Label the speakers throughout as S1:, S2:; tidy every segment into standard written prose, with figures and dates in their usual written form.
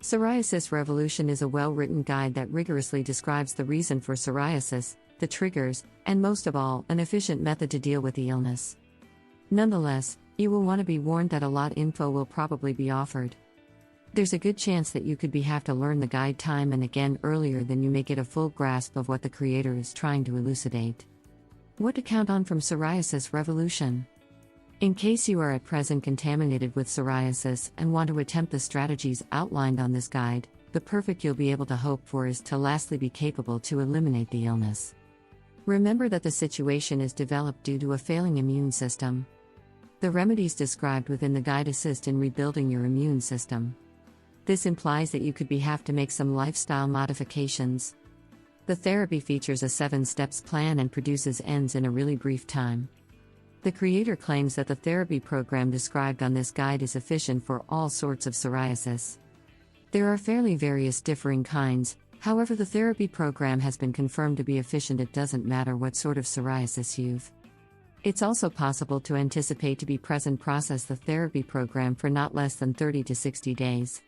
S1: Psoriasis Revolution is a well-written guide that rigorously describes the reason for psoriasis, the triggers, and most of all, an efficient method to deal with the illness. Nonetheless, you will want to be warned that a lot info will probably be offered. There's a good chance that you could have to learn the guide time and again earlier than you may get a full grasp of what the creator is trying to elucidate. What to count on from Psoriasis Revolution? In case you are at present contaminated with psoriasis and want to attempt the strategies outlined on this guide, the perfect you'll be able to hope for is to lastly be capable to eliminate the illness. Remember that the situation is developed due to a failing immune system. The remedies described within the guide assist in rebuilding your immune system. This implies that you could have to make some lifestyle modifications. The therapy features a 7-steps plan and produces ends in a really brief time. The creator claims that the therapy program described on this guide is efficient for all sorts of psoriasis. There are fairly various differing kinds, however the therapy program has been confirmed to be efficient. It doesn't matter what sort of psoriasis you've. It's also possible to anticipate to be present process the therapy program for not less than 30 to 60 days.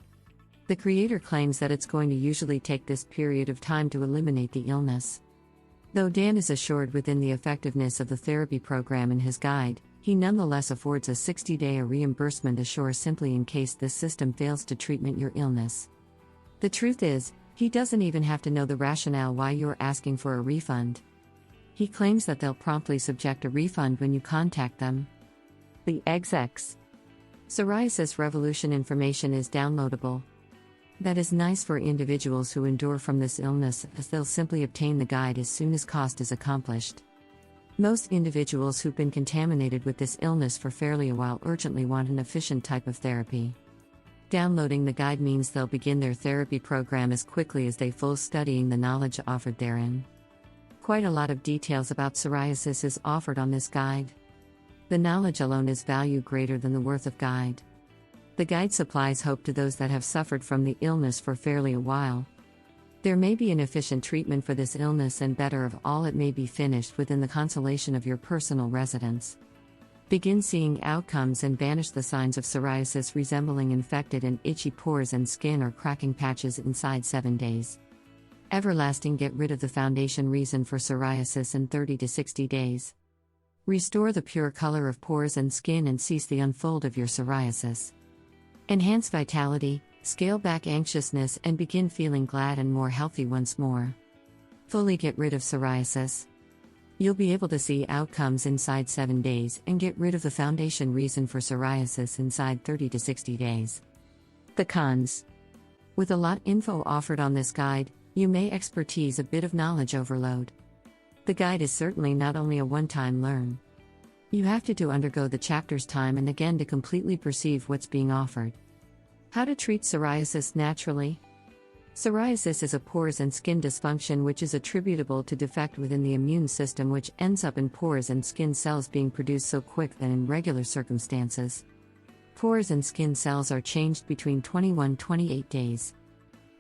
S1: The creator claims that it's going to usually take this period of time to eliminate the illness. Though Dan is assured within the effectiveness of the therapy program in his guide, he nonetheless affords a 60-day reimbursement assure simply in case this system fails to treatment your illness. The truth is, he doesn't even have to know the rationale why you're asking for a refund. He claims that they'll promptly subject a refund when you contact them. The XX Psoriasis Revolution information is downloadable. That is nice for individuals who endure from this illness, as they'll simply obtain the guide as soon as cost is accomplished. Most individuals who've been contaminated with this illness for fairly a while urgently want an efficient type of therapy. Downloading the guide means they'll begin their therapy program as quickly as they full studying the knowledge offered therein. Quite a lot of details about psoriasis is offered on this guide. The knowledge alone is value greater than the worth of guide. The guide supplies hope to those that have suffered from the illness for fairly a while. There may be an efficient treatment for this illness, and better of all, it may be finished within the consolation of your personal residence. Begin seeing outcomes and banish the signs of psoriasis resembling infected and itchy pores and skin or cracking patches inside 7 days. Everlasting get rid of the foundation reason for psoriasis in 30 to 60 days. Restore the pure color of pores and skin and cease the unfold of your psoriasis. Enhance vitality, scale back anxiousness, and begin feeling glad and more healthy once more. Fully get rid of psoriasis. You'll be able to see outcomes inside 7 days and get rid of the foundation reason for psoriasis inside 30 to 60 days. The cons. With a lot info offered on this guide, you may expertise a bit of knowledge overload. The guide is certainly not only a one-time learn. You have to undergo the chapters time and again to completely perceive what's being offered. How to treat psoriasis naturally? Psoriasis is a pores and skin dysfunction which is attributable to defect within the immune system, which ends up in pores and skin cells being produced so quick that in regular circumstances, pores and skin cells are changed between 21-28 days.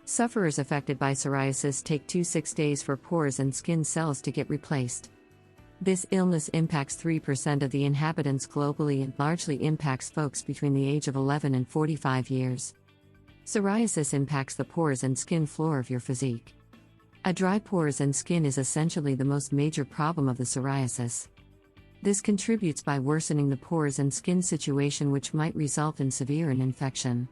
S1: Sufferers affected by psoriasis take 2-6 days for pores and skin cells to get replaced. This illness impacts 3% of the inhabitants globally and largely impacts folks between the age of 11 and 45 years. Psoriasis impacts the pores and skin floor of your physique. A dry pores and skin is essentially the most major problem of the psoriasis. This contributes by worsening the pores and skin situation, which might result in severe infection.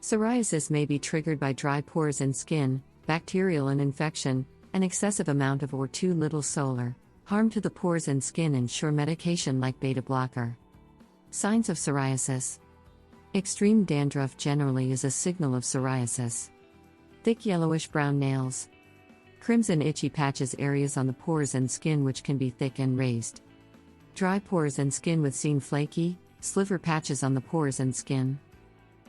S1: Psoriasis may be triggered by dry pores and skin, bacterial infection, an excessive amount of or too little solar harm to the pores and skin, and sure medication like beta blocker. Signs of psoriasis. Extreme dandruff generally is a signal of psoriasis. Thick yellowish-brown nails. Crimson itchy patches areas on the pores and skin which can be thick and raised. Dry pores and skin with seen flaky, sliver patches on the pores and skin.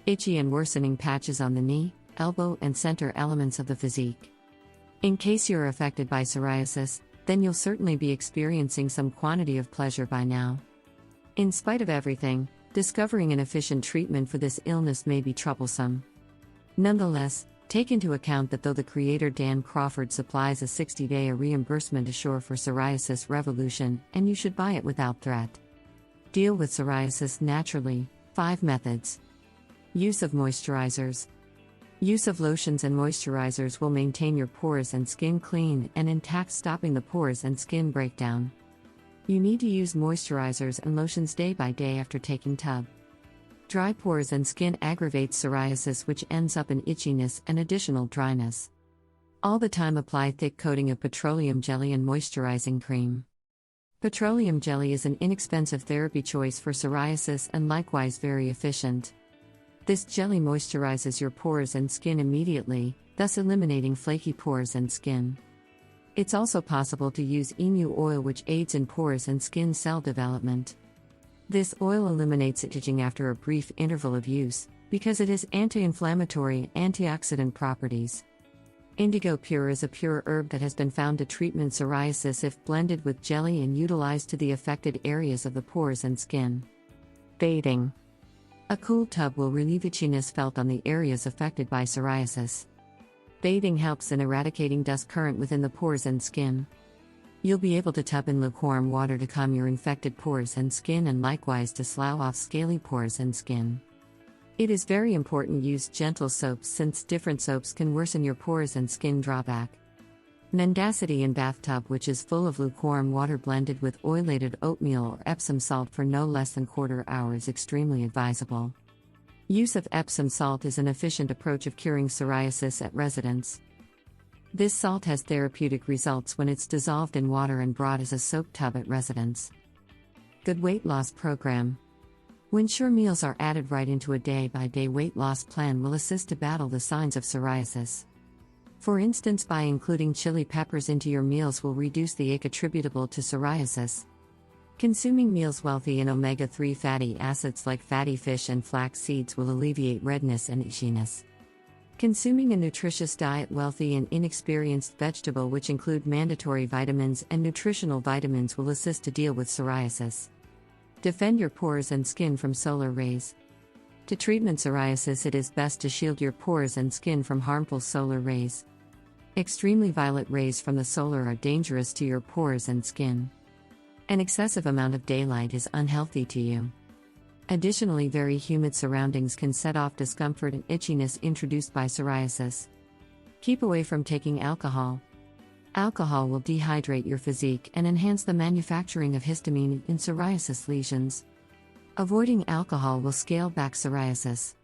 S1: Itchy and worsening patches on the knee, elbow, and center elements of the physique. In case you're affected by psoriasis, then you'll certainly be experiencing some quantity of pleasure by now. In spite of everything, discovering an efficient treatment for this illness may be troublesome. Nonetheless, take into account that though the creator Dan Crawford supplies a 60-day reimbursement assure for Psoriasis Revolution, and you should buy it without threat. Deal with psoriasis naturally. 5 methods. Use of moisturizers. Use of lotions and moisturizers will maintain your pores and skin clean and intact, stopping the pores and skin breakdown. You need to use moisturizers and lotions day by day after taking tub. Dry pores and skin aggravates psoriasis, which ends up in itchiness and additional dryness. All the time apply thick coating of petroleum jelly and moisturizing cream. Petroleum jelly is an inexpensive therapy choice for psoriasis and likewise very efficient. This jelly moisturizes your pores and skin immediately, thus eliminating flaky pores and skin. It's also possible to use emu oil, which aids in pores and skin cell development. This oil eliminates itching after a brief interval of use, because it has anti-inflammatory and antioxidant properties. Indigo pure is a pure herb that has been found to treat psoriasis if blended with jelly and utilized to the affected areas of the pores and skin. Bathing. A cool tub will relieve itchiness felt on the areas affected by psoriasis. Bathing helps in eradicating dust current within the pores and skin. You'll be able to tub in lukewarm water to calm your infected pores and skin, and likewise to slough off scaly pores and skin. It is very important to use gentle soaps, since different soaps can worsen your pores and skin drawback. Mendacity in bathtub, which is full of lukewarm water blended with oilated oatmeal or Epsom salt for no less than quarter hour, is extremely advisable. Use of Epsom salt is an efficient approach of curing psoriasis at residence. This salt has therapeutic results when it's dissolved in water and brought as a soak tub at residence. Good weight loss program. When sure meals are added right into a day-by-day weight loss plan will assist to battle the signs of psoriasis. For instance, by including chili peppers into your meals will reduce the ache attributable to psoriasis. Consuming meals wealthy in omega-3 fatty acids like fatty fish and flax seeds will alleviate redness and itchiness. Consuming a nutritious diet wealthy in inexperienced vegetable, which include mandatory vitamins and nutritional vitamins, will assist to deal with psoriasis. Defend your pores and skin from solar rays. To treat psoriasis, it is best to shield your pores and skin from harmful solar rays. Extremely violet rays from the solar are dangerous to your pores and skin. An excessive amount of daylight is unhealthy to you. Additionally, very humid surroundings can set off discomfort and itchiness introduced by psoriasis. Keep away from taking alcohol. Alcohol will dehydrate your physique and enhance the manufacturing of histamine in psoriasis lesions. Avoiding alcohol will scale back psoriasis.